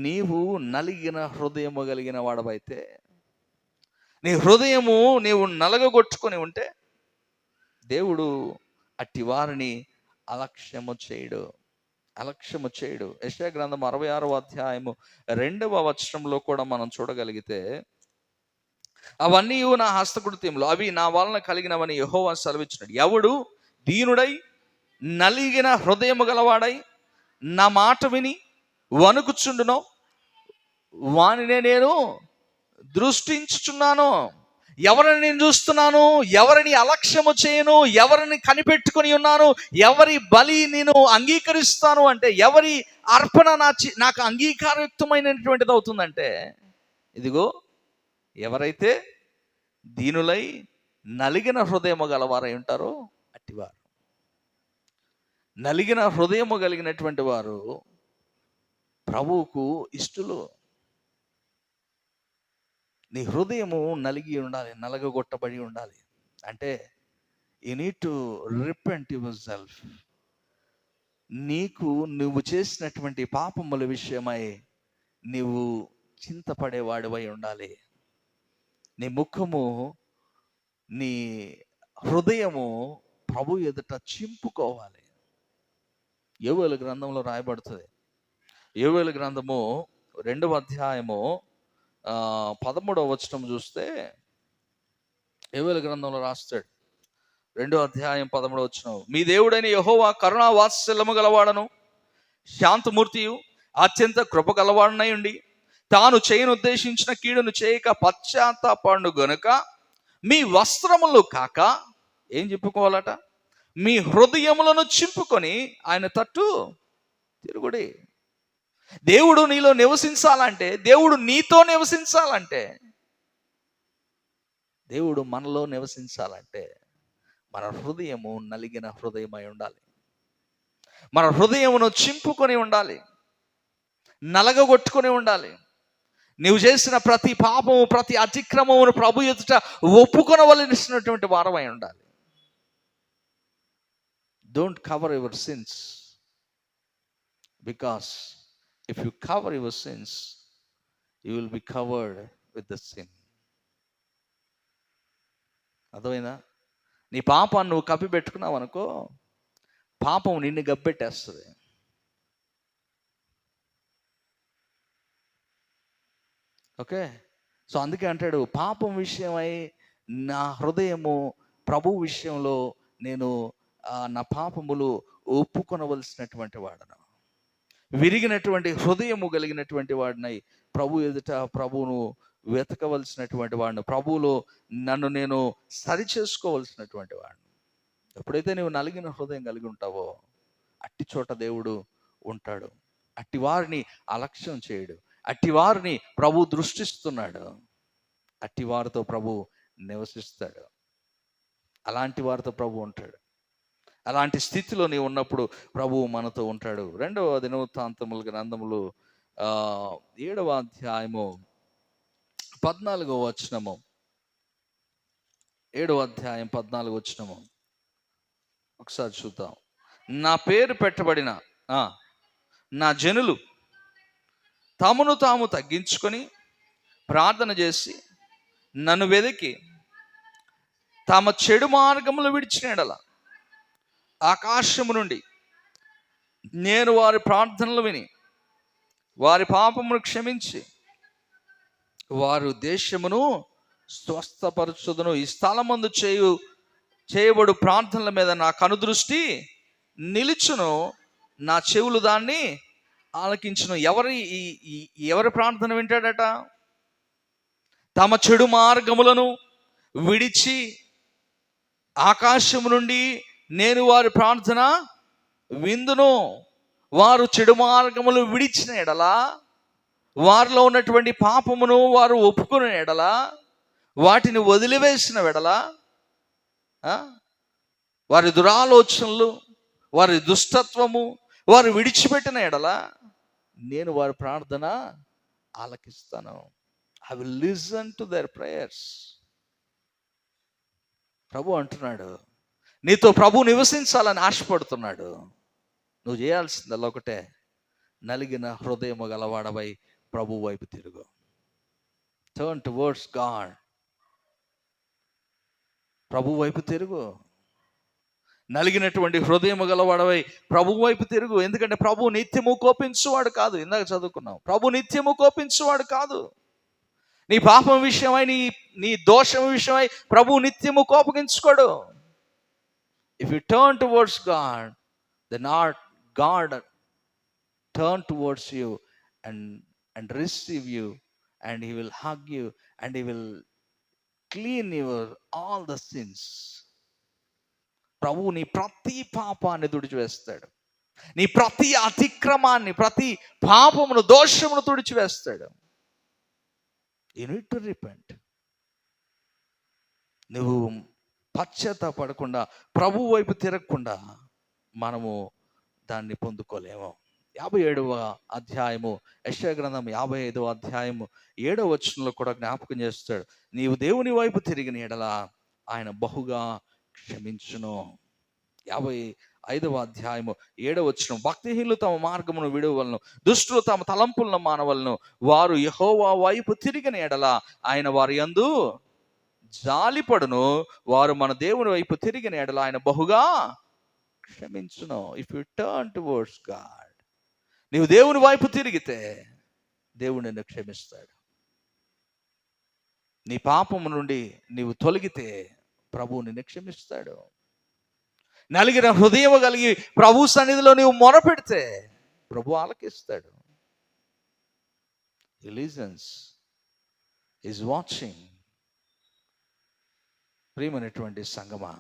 నీవు నలిగిన హృదయము కలిగిన వాడవైతే, నీ హృదయము నీవు నలగగొట్టుకొని ఉంటే దేవుడు అట్టి వారిని అలక్ష్యము చేయడు. యెషయా గ్రంథం 66వ అధ్యాయము 2వ వచనంలో కూడా మనం చూడగలిగితే, అవన్నీ నా హస్తకృత్యములు, అవి నా వలన కలిగినవని యెహోవా సెలవిచ్చినాడు. ఎవడు దీనుడై నలిగిన హృదయము గలవాడై నా మాట విని వణుకుచుండునో వానినే నేను దృష్టించుచున్నాను. ఎవరిని నేను చూస్తున్నాను? ఎవరిని అలక్ష్యము చేయను? ఎవరిని కనిపెట్టుకొని ఉన్నాను? ఎవరి బలి నేను అంగీకరిస్తాను అంటే, ఎవరి అర్పణ నాకు అంగీకారయుక్తమైనటువంటిది అవుతుందంటే, ఇదిగో ఎవరైతే దీనులై నలిగిన హృదయము గలవారై ఉంటారో అట్టివారు. నలిగిన హృదయము కలిగినటువంటి వారు ప్రభువుకు ఇష్టలు. నీ హృదయము నలిగి ఉండాలి, నలగగొట్టబడి ఉండాలి. అంటే you need to repent your self. నువ్వు చేసినటువంటి పాపముల విషయమై నీవు చింతపడేవాడివై ఉండాలి. నీ ముఖము, నీ హృదయము ప్రభు ఎదుట చింపుకోవాలి. యోవేలు గ్రంథంలో రాయబడుతుంది. యోవేలు గ్రంథము 2వ అధ్యాయము 13వ వచనం చూస్తే, యోవేలు గ్రంథంలో రాస్తాడు 2వ అధ్యాయం 13వ వచనం, మీ దేవుడైన యెహోవా కరుణా వాత్సల్యము గలవాడను శాంతమూర్తియు అత్యంత కృప గలవాడనై ఉండి తాను చేయను ఉద్దేశించిన కీడును చేయక పశ్చాత్తాపడు గనుక మీ వస్త్రములు కాక ఏం చెప్పుకోవాలట? మీ హృదయములను చింపుకొని ఆయన తట్టు తిరుగుడి. దేవుడు నీలో నివసించాలంటే, దేవుడు నీతో నివసించాలంటే, దేవుడు మనలో నివసించాలంటే మన హృదయము నలిగిన హృదయమై ఉండాలి. మన హృదయమును చింపుకొని ఉండాలి, నలగగొట్టుకొని ఉండాలి. నీవు చేసిన ప్రతి పాపము, ప్రతి అతిక్రమమును ప్రభు ఎదుట ఒప్పుకొనవలసినటువంటి వారమై ఉండాలి. Don't cover your sins, because if you cover your sins, you will be covered with the sin. అర్థమైందా? నీ పాపాన్ని నువ్వు కప్పి పెట్టుకున్నావు అనుకో, పాపం నిన్ను గబ్బెట్టేస్తుంది. ఓకే? సో అందుకే అంటాడు, పాపం విషయమై నా హృదయము ప్రభు విషయంలో నేను నా పాపములు ఒప్పుకొనవలసినటువంటి వాడను. విరిగినటువంటి హృదయము కలిగినటువంటి వాడినై ప్రభు ఎదుట ప్రభువును వెతకవలసినటువంటి వాడిని, ప్రభువులో నన్ను నేను సరి చేసుకోవలసినటువంటి వాడిని. ఎప్పుడైతే నువ్వు నలిగిన హృదయం కలిగి ఉంటావో అట్టి చోట దేవుడు ఉంటాడు. అట్టి వారిని అలక్ష్యం చేయడు. అట్టి వారిని ప్రభు దృష్టిస్తున్నాడు. అట్టి వారితో ప్రభు నివసిస్తాడు. అలాంటి వారితో ప్రభు ఉంటాడు. అలాంటి స్థితిలో నీవు ఉన్నప్పుడు ప్రభువు మనతో ఉంటాడు. రెండవ దినవృత్తాంతముల గ్రంథములు 7వ అధ్యాయము 14వ వచనము. 7వ అధ్యాయం 14వ వచనము ఒకసారి చూద్దాం. నా పేరు పెట్టబడిన నా జనులు తమను తాము తగ్గించుకొని ప్రార్థన చేసి నన్ను వెదికి తమ చెడు మార్గములు విడిచిన ఎడల ఆకాశము నుండి నేను వారి ప్రార్థనలు విని వారి పాపమును క్షమించి వారు దేశమును స్వస్థపరచుదును. ఈ స్థలమందు చేయబడు ప్రార్థనల మీద నా కనుదృష్టి నిలుచును, నా చెవులు దాన్ని ఆలకించును. ఎవరి ప్రార్థన వింటాడట? తమ చెడు మార్గములను విడిచి ఆకాశము నుండి నేను వారి ప్రార్థన విందును. వారు చెడు మార్గములు విడిచిన ఎడల, వారిలో ఉన్నటువంటి పాపమును వారు ఒప్పుకునే ఎడల, వాటిని వదిలివేసిన ఎడల, వారి దురాలోచనలు, వారి దుష్టత్వము వారు విడిచిపెట్టిన ఎడల నేను వారి ప్రార్థన ఆలకిస్తాను. I will listen to their prayers. ప్రభు అంటున్నాడు, నీతో ప్రభు నివసించాలని ఆశపడుతున్నాడు. నువ్వు చేయాల్సిందల్లా ఒకటే, నలిగిన హృదయము గలవాడవై ప్రభు వైపు తిరుగు. Turn towards God. ప్రభు వైపు తిరుగు. నలిగినటువంటి హృదయము గలవాడవై ప్రభు వైపు తిరుగు. ఎందుకంటే ప్రభు నిత్యము కోపించువాడు కాదు. ఇందాక చదువుకున్నాం, ప్రభు నిత్యము కోపించువాడు కాదు. నీ పాపం విషయమై, నీ దోషం విషయమై ప్రభు నిత్యము కోపగించుకోడు. If you turn towards God, then God turn towards you and receive you, and he will hug you, and he will clean your all the sins. ప్రభు నీ ప్రతి పాపాన్ని తుడిచివేస్తాడు. నీ ప్రతి అతిక్రమాన్ని, ప్రతి పాపమును, దోషమును తుడిచివేస్తాడు. You need to repent. నువ్వు పశ్చాత్తాపడకుండా, ప్రభు వైపు తిరగకుండా మనము దాన్ని పొందుకోలేము. 57వ అధ్యాయము, యెషయా గ్రంథం 55వ అధ్యాయము 7వ వచనంలో కూడా జ్ఞాపకం చేస్తాడు, నీవు దేవుని వైపు తిరిగిన ఎడల ఆయన బహుగా క్షమించును. 55వ అధ్యాయము 7వ వచనం, భక్తిహీనులు తమ మార్గమును విడువలను, దుష్టులు తమ తలంపులను మానవలను, వారు యెహోవా వైపు తిరిగిన ఎడల ఆయన వారి యందు జాలిపడును, వారు మన దేవుని వైపు తిరిగిన ఎడల ఆయన బహుగా క్షమించును. If you turn towards God, నీవు దేవుని వైపు తిరిగితే దేవుడు నిన్ను క్షమిస్తాడు. నీ పాపము నుండి నీవు తొలగితే ప్రభువు నిన్ను క్షమిస్తాడు. నలిగిన హృదయం కలిగి ప్రభు సన్నిధిలో నీవు మొరపెడితే ప్రభు ఆలకిస్తాడు. He listens. He is watching. ప్రియమైనటువంటి సంగమా,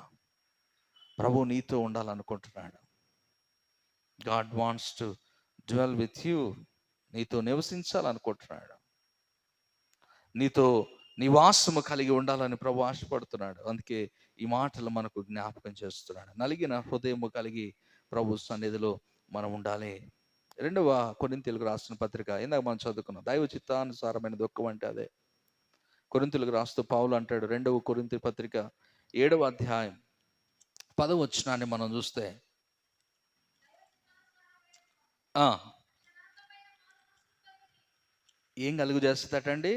ప్రభు నీతో ఉండాలనుకుంటున్నాడు. God wants to dwell with you. నీతో నివసించాలనుకుంటున్నాడు. నీతో నివాసము కలిగి ఉండాలని ప్రభు ఆశపడుతున్నాడు. అందుకే ఈ మాటలు మనకు జ్ఞాపకం చేస్తున్నాడు. నలిగిన హృదయము కలిగి ప్రభు సన్నిధిలో మనం ఉండాలి. 2వ కొరింథీయులకు రాసిన పత్రిక, ఇందాక మనం చదువుకున్నాం, దైవ చిత్తానుసారమైన దుఃఖం అంటే అదే. కొరింథీయులకు రాస్తూ పౌలు అంటాడు, 2వ కొరింథీ పత్రిక 7వ అధ్యాయం 10వ వచనాన్ని మనం చూస్తే, ఏం కలుగు చేస్తుందటండి?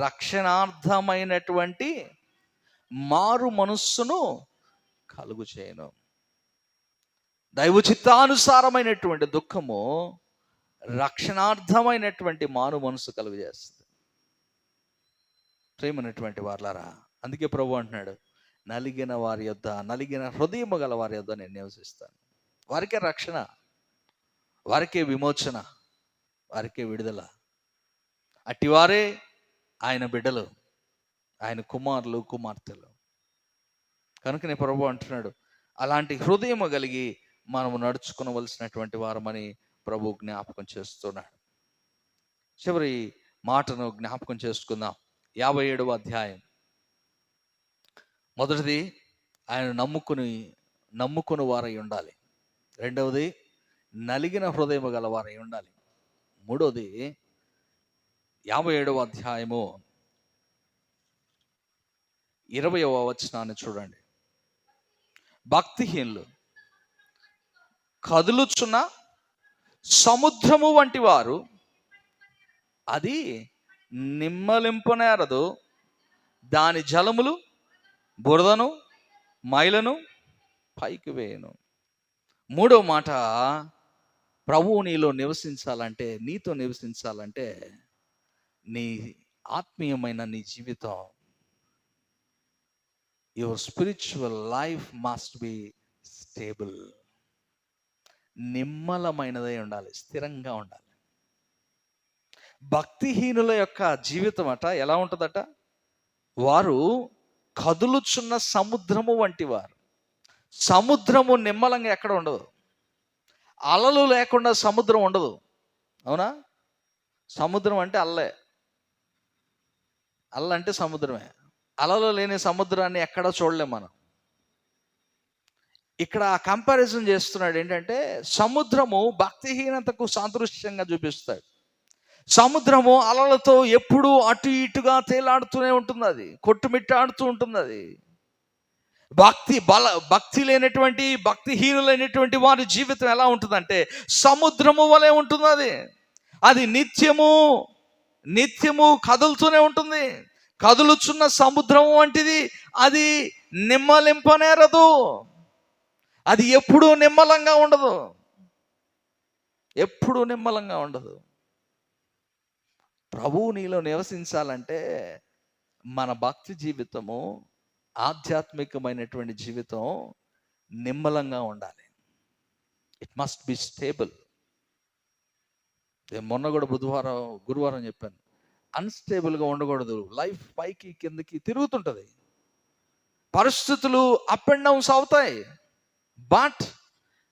రక్షణార్థమైనటువంటి మారు మనస్సును కలుగు చేయను. దైవ చిత్తానుసారమైనటువంటి దుఃఖము రక్షణార్థమైనటువంటి మారు మనస్సు కలుగు చేస్తుంది. ప్రేమైనటువంటి వారలారా, అందుకే ప్రభు అంటున్నాడు, నలిగిన వారి యొద్ద, నలిగిన హృదయము గల వారి యొద్ద నేను నివసిస్తాను. వారికే రక్షణ, వారికే విమోచన, వారికే విడుదల. అట్టివారే ఆయన బిడ్డలు, ఆయన కుమారులు, కుమార్తెలు. కనుకనే ప్రభు అంటున్నాడు, అలాంటి హృదయము కలిగి మనము నడుచుకోవలసినటువంటి వారమని ప్రభు జ్ఞాపకం చేస్తున్నాడు. చివరి మాటను జ్ఞాపకం చేసుకుందాం. 57వ అధ్యాయం. మొదటిది, ఆయన నమ్ముకుని నమ్ముకుని వారై ఉండాలి. రెండవది, నలిగిన హృదయం గల వారై ఉండాలి. మూడవది, 57వ అధ్యాయము 20వ వచనాన్ని చూడండి. భక్తిహీనులు కదులుచున్న సముద్రము వంటి వారు, అది నిమ్మలింపనేరదు, దాని జలములు బురదను మైలను పైకి వేయను. మూడో మాట, ప్రభువు నీలో నివసించాలంటే, నీతో నివసించాలంటే నీ ఆత్మీయమైన నీ జీవితం, your spiritual life must be stable. నిమ్మలమైనదై ఉండాలి, స్థిరంగా ఉండాలి. భక్తిహీనుల యొక్క జీవితం అట ఎలా ఉంటుందట? వారు కదులుచున్న సముద్రము వంటి వారు. సముద్రము నిమ్మలంగా ఎక్కడ ఉండదు. అలలు లేకుండా సముద్రం ఉండదు, అవునా? సముద్రం అంటే అల్లే, అల్ల అంటే సముద్రమే. అలలు లేని సముద్రాన్ని ఎక్కడ చూడలేం మనం. ఇక్కడ కంపారిజన్ చేస్తున్నాడు. ఏంటంటే సముద్రము భక్తిహీనతకు సాదృశ్యంగా చూపిస్తాడు. సముద్రము అలలతో ఎప్పుడూ అటు ఇటుగా తేలాడుతూనే ఉంటుంది, అది కొట్టుమిట్టాడుతూ ఉంటుంది. అది భక్తి లేనటువంటి, భక్తిహీనులైనటువంటి వారి జీవితం ఎలా ఉంటుందంటే సముద్రము వలె ఉంటుంది. అది నిత్యము కదులుతూనే ఉంటుంది. కదులుచున్న సముద్రం వంటిది, అది నిమ్మలింపనేరదు. అది ఎప్పుడూ నిమ్మలంగా ఉండదు, ఎప్పుడూ నిమ్మలంగా ఉండదు. ప్రభువు నీలో నివసించాలంటే మన భక్తి జీవితము, ఆధ్యాత్మికమైనటువంటి జీవితం నిమ్మలంగా ఉండాలి. It must be stable. మొన్న కూడా గురువారం చెప్పాను, అన్స్టేబుల్గా ఉండకూడదు. లైఫ్ పైకి కిందకి తిరుగుతుంటుంది, పరిస్థితులు అప్ అండ్ డౌన్స్ అవుతాయి. బట్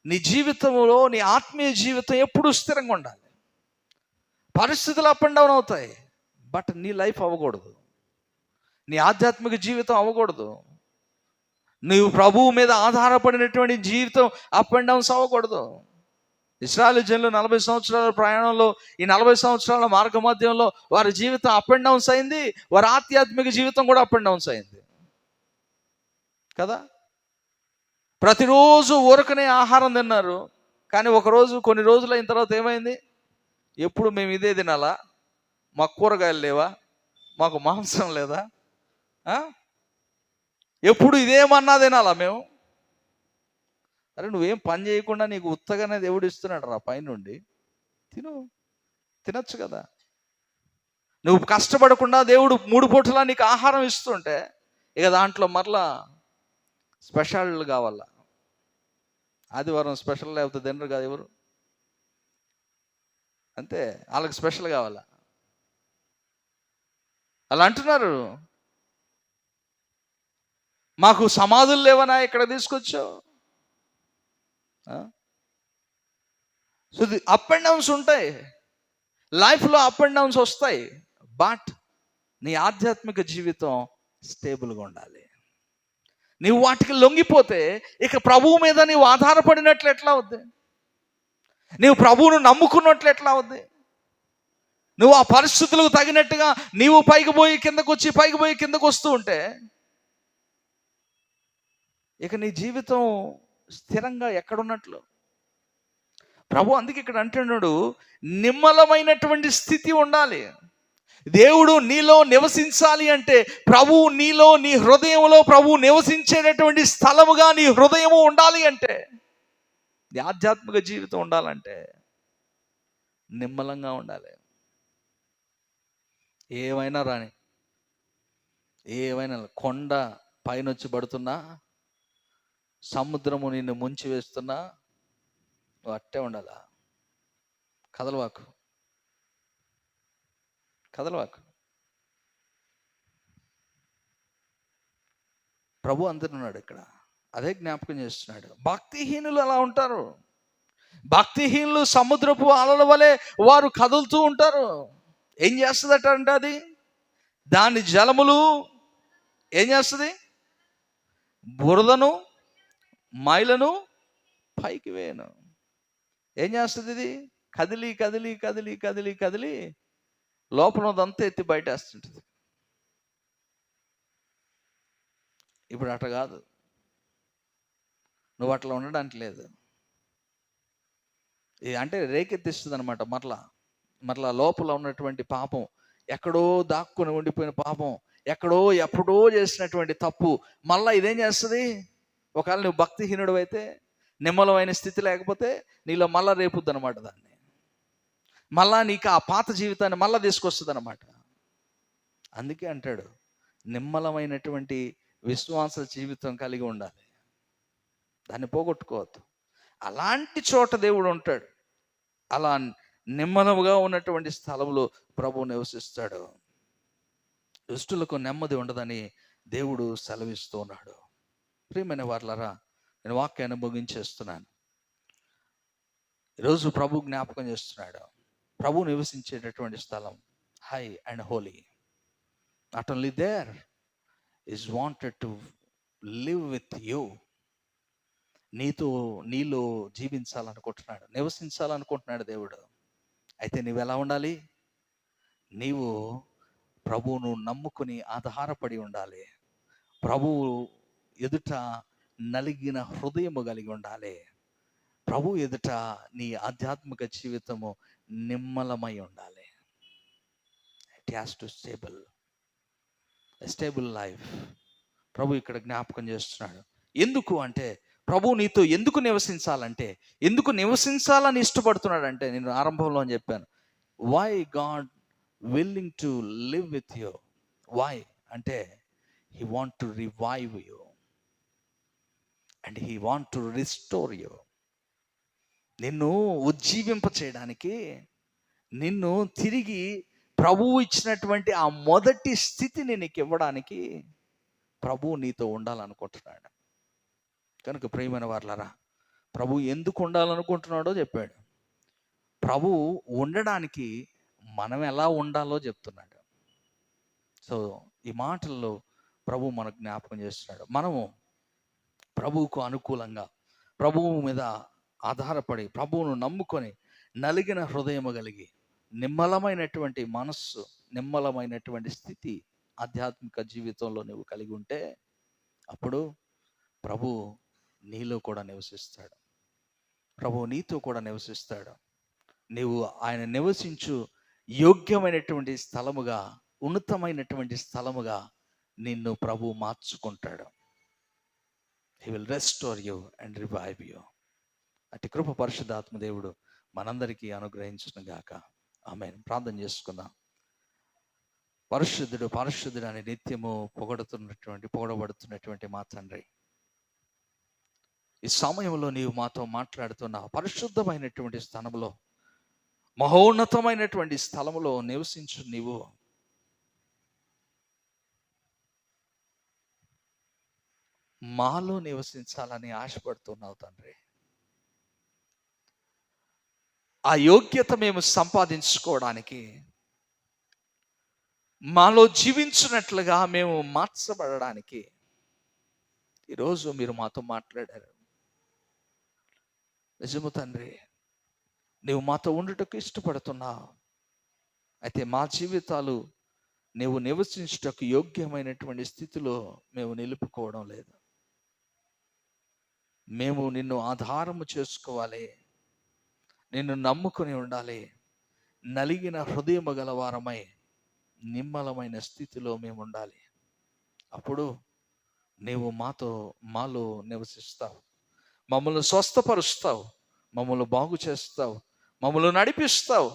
నీ జీవితంలో, నీ ఆత్మీయ జీవితం ఎప్పుడూ స్థిరంగా ఉండాలి. పరిస్థితులు అప్ అండ్ డౌన్ అవుతాయి, బట్ నీ లైఫ్ అవ్వకూడదు, నీ ఆధ్యాత్మిక జీవితం అవ్వకూడదు. నువ్వు ప్రభువు మీద ఆధారపడినటువంటి జీవితం అప్ అండ్ డౌన్స్ అవ్వకూడదు. ఇశ్రాయేలు జనులు 40 సంవత్సరాల ప్రయాణంలో, ఈ 40 సంవత్సరాల మార్గ మధ్యంలో వారి జీవితం అప్ అండ్ డౌన్స్ అయింది. వారి ఆధ్యాత్మిక జీవితం కూడా అప్ అండ్ డౌన్స్ అయింది కదా. ప్రతిరోజు ఊరకనే ఆహారం తిన్నారు, కానీ కొన్ని రోజులు అయిన తర్వాత ఏమైంది? ఎప్పుడు మేము ఇదే తినాలా? మాకు కూరగాయలు లేవా? మాకు మాంసం లేదా? ఎప్పుడు ఇదేమన్నా తినాలా మేము? అరే నువ్వేం పని చేయకుండా నీకు ఉత్తగానే దేవుడు ఇస్తున్నాడు రా పైనుండి, తినచ్చు కదా. నువ్వు కష్టపడకుండా దేవుడు 3 పూటలా నీకు ఆహారం ఇస్తుంటే, ఇక దాంట్లో మరలా స్పెషల్ కావాలా? ఆదివారం స్పెషల్ లేకపోతే తినరు కదా ఎవరు, అంతే. వాళ్ళకి స్పెషల్ కావాలా? అలా అంటున్నారు. మాకు సమాధులు లేవనా ఇక్కడ తీసుకొచ్చావు? సో అప్ అండ్ డౌన్స్ ఉంటాయి, లైఫ్లో అప్ అండ్ డౌన్స్ వస్తాయి. బట్ నీ ఆధ్యాత్మిక జీవితం స్టేబుల్గా ఉండాలి. నీవు వాటికి లొంగిపోతే ఇక ప్రభువు మీద నీవు ఆధారపడినట్లు ఎట్లా అవుద్ది? నీవు ప్రభువును నమ్ముకున్నట్లు ఎట్లా అవుద్ది? నువ్వు ఆ పరిస్థితులకు తగినట్టుగా నీవు పైకి పోయి కిందకు వస్తూ ఉంటే ఇక నీ జీవితం స్థిరంగా ఎక్కడున్నట్లు? ప్రభు అందుకే ఇక్కడ అంటున్నాడు, నిమ్మలమైనటువంటి స్థితి ఉండాలి. దేవుడు నీలో నివసించాలి అంటే ప్రభువు నీలో, నీ హృదయంలో ప్రభువు నివసించేటటువంటి స్థలముగా నీ హృదయము ఉండాలి. అంటే నీ ఆధ్యాత్మిక జీవితం ఉండాలంటే నిమ్మలంగా ఉండాలి. ఏమైనా రాని, ఏమైనా కొండ పైనొచ్చి పడుతున్నా, సముద్రము నిన్ను ముంచి వేస్తున్నా, నువ్వు అట్టే ఉండాలా. కదలవాకు. ప్రభు అంటున్నాడు ఇక్కడ, అదే జ్ఞాపకం చేస్తున్నాడు. భక్తిహీనులు అలా ఉంటారు. భక్తిహీనులు సముద్రపు అలల వలె వారు కదులుతూ ఉంటారు. ఏం చేస్తుందట అంటే అది, దాని జలములు ఏం చేస్తుంది? బురదను మైలను పైకి వేయను. ఏం చేస్తుంది ఇది? కదిలి కదిలి కదిలి కదిలి కదిలి లోపల ఉన్నదంతా ఎత్తి బయటేస్తుంటుంది. ఇప్పుడు అట్లా కాదు, నువ్వు అట్లా ఉండడానికి లేదు. అంటే రేకెత్తిస్తుంది అనమాట. మరలా లోపల ఉన్నటువంటి పాపం, ఎక్కడో దాక్కుని ఉండిపోయిన పాపం, ఎప్పుడో చేసినటువంటి తప్పు మళ్ళా ఇదేం చేస్తుంది? ఒకవేళ నువ్వు భక్తిహీనుడు అయితే, నిమ్మలమైన స్థితి లేకపోతే నీలో మళ్ళా రేపుద్ది అనమాట. దాన్ని మళ్ళా నీకు ఆ పాత జీవితాన్ని మళ్ళా తీసుకొస్తుంది అనమాట. అందుకే అంటాడు, నిమ్మలమైనటువంటి విశ్వాస జీవితం కలిగి ఉండాలి, దాన్ని పోగొట్టుకోవద్దు. అలాంటి చోట దేవుడు ఉంటాడు. అలా నిమ్మలముగా ఉన్నటువంటి స్థలంలో ప్రభువు నివసిస్తాడు. దుష్టులకు నెమ్మది ఉండదని దేవుడు సెలవిస్తూ ఉన్నాడు. ప్రియమైన వారలారా, నేను వాక్యాన్ని ముగించేస్తున్నాను. ఈరోజు ప్రభు జ్ఞాపకం చేస్తున్నాడు. ప్రభు నివసించేటటువంటి స్థలం high and holy. Not only there is wanted to live with you. నీలో జీవించాలనుకుంటున్నాడు, నివసించాలనుకుంటున్నాడు దేవుడు. అయితే నీవు ఎలా ఉండాలి? నీవు ప్రభువును నమ్ముకుని ఆధారపడి ఉండాలి. ప్రభువు ఎదుట నలిగిన హృదయము కలిగి ఉండాలి. ప్రభు ఎదుట నీ ఆధ్యాత్మిక జీవితము నిమ్మలమై ఉండాలి. It has to stable life. ప్రభు ఇక్కడ జ్ఞాపకం చేస్తున్నాడు. ఎందుకు అంటే, ప్రభు నీతో ఎందుకు నివసించాలంటే, ఎందుకు నివసించాలని ఇష్టపడుతున్నాడంటే, నేను ఆరంభంలో అని చెప్పాను, why God willing to live with you. Why అంటే, he want to revive you and he want to restore you. నిన్ను ఉజ్జీవింప చేయడానికి, నిన్ను తిరిగి ప్రభువు ఇచ్చినటువంటి ఆ మొదటి స్థితిని నీకు ఇవ్వడానికి ప్రభువు నీతో ఉండాలనుకుంటున్నాడు. కనుక ప్రియమైన వారలారా, ప్రభు ఎందుకు ఉండాలనుకుంటున్నాడో చెప్పాడు. ప్రభు ఉండడానికి మనం ఎలా ఉండాలో చెప్తున్నాడు. సో ఈ మాటల్లో ప్రభు మనకు జ్ఞాపకం చేస్తున్నాడు. మనము ప్రభువుకు అనుకూలంగా, ప్రభువు మీద ఆధారపడి, ప్రభువును నమ్ముకొని, నలిగిన హృదయము కలిగి, నిమ్మలమైనటువంటి మనస్సు, నిమ్మలమైనటువంటి స్థితి ఆధ్యాత్మిక జీవితంలో నువ్వు కలిగి ఉంటే, అప్పుడు ప్రభు నీలో కూడా నివసిస్తాడు. ప్రభు నీతో కూడా నివసిస్తాడు. నీవు ఆయన నివసించు యోగ్యమైనటువంటి స్థలముగా, ఉన్నతమైనటువంటి స్థలముగా నిన్ను ప్రభు మార్చుకుంటాడు. He will restore you and revive you. అట్టి కృప పరిశుద్ధాత్మ దేవుడు మనందరికీ అనుగ్రహించును గాక. ఆమేన్. ప్రార్థన చేసుకుందాం. పరిశుద్ధుడు అని నిత్యము పొగడబడుతున్నటువంటి మా తండ్రి, ఈ సమయంలో నీవు మాతో మాట్లాడుతున్న పరిశుద్ధమైనటువంటి స్థలములో, మహోన్నతమైనటువంటి స్థలములో నివసించు నీవు మాలో నివసించాలని ఆశపడుతున్నావు తండ్రి. ఆ యోగ్యత మేము సంపాదించుకోవడానికి, మాలో జీవించినట్లుగా మేము మార్చబడడానికి ఈరోజు మీరు మాతో మాట్లాడారు. నిజము తండ్రి, నీవు మాతో ఉండుటకు ఇష్టపడుతున్నావు. అయితే మా జీవితాలు నీవు నివసించుటకు యోగ్యమైనటువంటి స్థితిలో మేము నిలుపుకోవడం లేదు. మేము నిన్ను ఆధారము చేసుకోవాలి, నిన్ను నమ్ముకొని ఉండాలి. నలిగిన హృదయము గలవారమై నిమ్మలమైన స్థితిలో మేము ఉండాలి. అప్పుడు నీవు మాలో నివసిస్తావు, మమ్మల్ని స్వస్థపరుస్తావు, మమ్మల్ని బాగు చేస్తావు, మమ్మల్ని నడిపిస్తావు,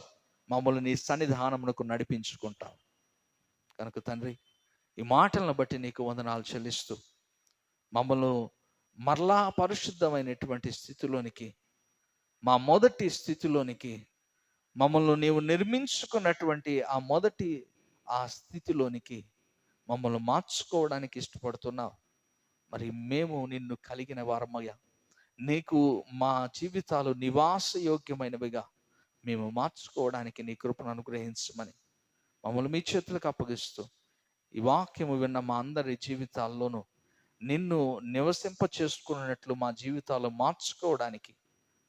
మమ్మల్ని నీ సన్నిధానమునకు నడిపించుకుంటావు. కనుక తండ్రి, ఈ మాటలను బట్టి నీకు వందనాలు చెల్లిస్తూ, మమ్మల్ని మరలా పరిశుద్ధమైనటువంటి స్థితిలోనికి, మా మొదటి స్థితిలోనికి, మమ్మల్ని నీవు నిర్మించుకున్నటువంటి ఆ మొదటి ఆ స్థితిలోనికి మమ్మల్ని మార్చుకోవడానికి ఇష్టపడుతున్నావు. మరి మేము నిన్ను కలిగిన వారమయ్యా, నీకు మా జీవితాలు నివాసయోగ్యమైనవిగా మేము మార్చుకోవడానికి నీ కృపను అనుగ్రహించమని మమ్మల్ని మీ చేతులకు అప్పగిస్తూ, ఈ వాక్యము విన్న మా అందరి జీవితాల్లోనూ నిన్ను నివసింప చేసుకున్నట్లు మా జీవితాలు మార్చుకోవడానికి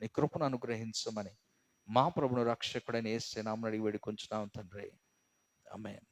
నీ కృపను అనుగ్రహించమని మా ప్రభును రక్షకుడైన యేసు నామమున అడిగి వేడుకొంచున్నాం తండ్రి. ఆమేన్.